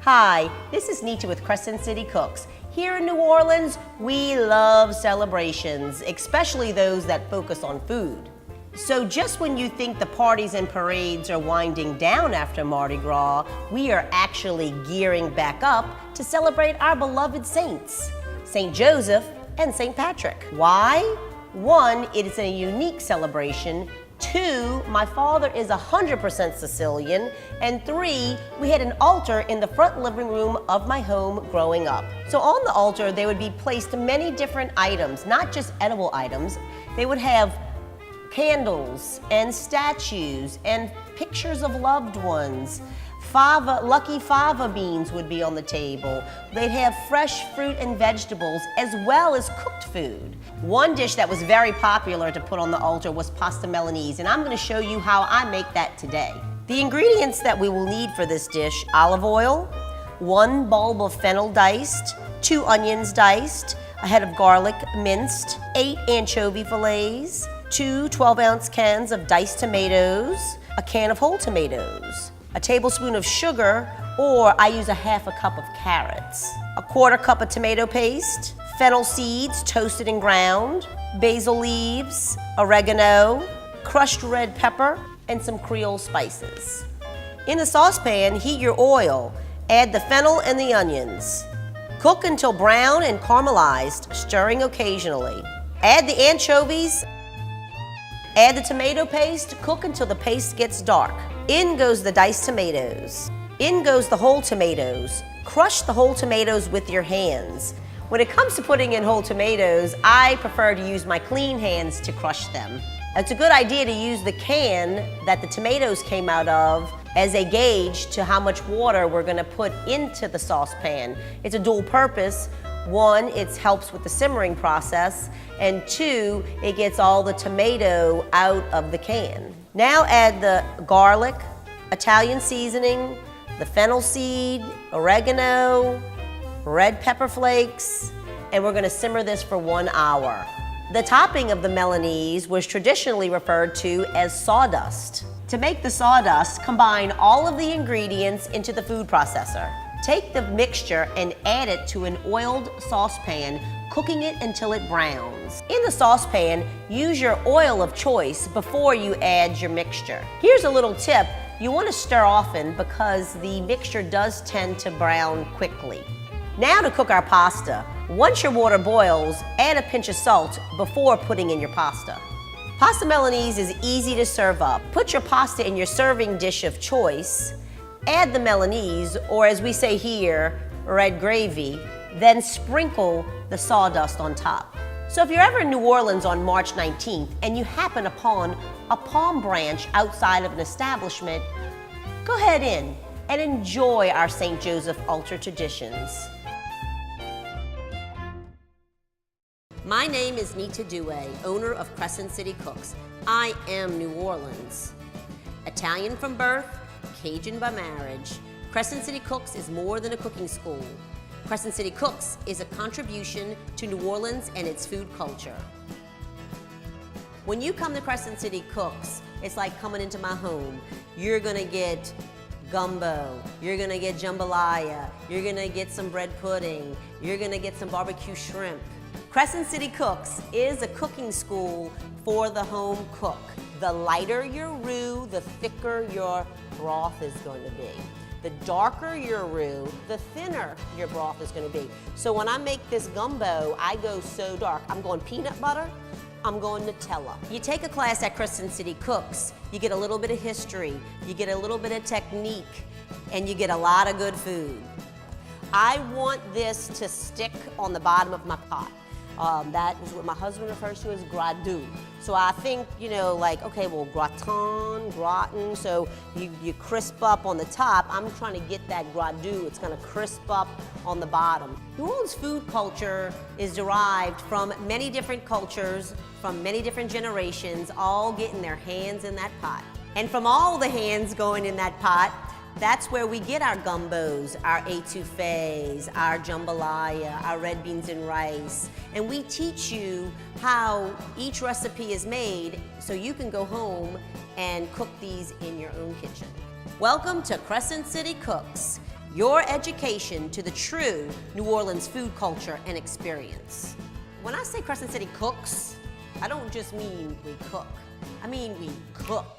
Hi, this is Nita with Crescent City Cooks. Here in New Orleans, we love celebrations, especially those that focus on food. So just when you think the parties and parades are winding down after Mardi Gras, we are actually gearing back up to celebrate our beloved saints, St. Joseph and St. Patrick. Why? One, it is a unique celebration. Two, my father is 100% Sicilian. And three, we had an altar in the front living room of my home growing up. So on the altar, there would be placed many different items, not just edible items. They would have candles and statues and pictures of loved ones. Lucky fava beans would be on the table. They'd have fresh fruit and vegetables as well as cooked food. One dish that was very popular to put on the altar was pasta Milanese, and I'm going to show you how I make that today. The ingredients that we will need for this dish: olive oil, 1 bulb of fennel diced, 2 onions diced, a head of garlic minced, 8 anchovy fillets, 2 12-ounce cans of diced tomatoes, a can of whole tomatoes, a tablespoon of sugar, or I use a ½ cup of carrots, a ¼ cup of tomato paste, fennel seeds toasted and ground, basil leaves, oregano, crushed red pepper, and some Creole spices. In the saucepan, heat your oil, add the fennel and the onions. Cook until brown and caramelized, stirring occasionally. Add the anchovies, add the tomato paste, cook until the paste gets dark. In goes the diced tomatoes. In goes the whole tomatoes. Crush the whole tomatoes with your hands. When it comes to putting in whole tomatoes, I prefer to use my clean hands to crush them. It's a good idea to use the can that the tomatoes came out of as a gauge to how much water we're going to put into the saucepan. It's a dual purpose. One, it helps with the simmering process, and two, it gets all the tomato out of the can. Now add the garlic, Italian seasoning, the fennel seed, oregano, red pepper flakes, and we're going to simmer this for 1 hour. The topping of the Milanese was traditionally referred to as sawdust. To make the sawdust, combine all of the ingredients into the food processor. Take the mixture and add it to an oiled saucepan, cooking it until it browns. In the saucepan, use your oil of choice before you add your mixture. Here's a little tip. You want to stir often because the mixture does tend to brown quickly. Now to cook our pasta. Once your water boils, add a pinch of salt before putting in your pasta. Pasta Milanese is easy to serve up. Put your pasta in your serving dish of choice, add the Milanese, or as we say here, red gravy, then sprinkle the sawdust on top. So if you're ever in New Orleans on March 19th and you happen upon a palm branch outside of an establishment, go ahead in and enjoy our St. Joseph altar traditions. My name is Nita Duhe, owner of Crescent City Cooks. I am New Orleans. Italian from birth, Cajun by marriage, Crescent City Cooks is more than a cooking school. Crescent City Cooks is a contribution to New Orleans and its food culture. When you come to Crescent City Cooks, it's like coming into my home. You're gonna get gumbo, you're gonna get jambalaya, you're gonna get some bread pudding, you're gonna get some barbecue shrimp. Crescent City Cooks is a cooking school for the home cook. The lighter your roux, the thicker your broth is going to be. The darker your roux, the thinner your broth is going to be. So when I make this gumbo, I go so dark. I'm going peanut butter, I'm going Nutella. You take a class at Crescent City Cooks, you get a little bit of history, you get a little bit of technique, and you get a lot of good food. I want this to stick on the bottom of my pot. That is what my husband refers to as gratin. So I think, like, okay, well, gratin, so you crisp up on the top. I'm trying to get that gratin. It's gonna crisp up on the bottom. New Orleans food culture is derived from many different cultures, from many different generations, all getting their hands in that pot. And from all the hands going in that pot, that's where we get our gumbos, our etouffees, our jambalaya, our red beans and rice. And we teach you how each recipe is made so you can go home and cook these in your own kitchen. Welcome to Crescent City Cooks. your education to the true New Orleans food culture and experience. When I say Crescent City cooks, I don't just mean we cook. I mean we cook.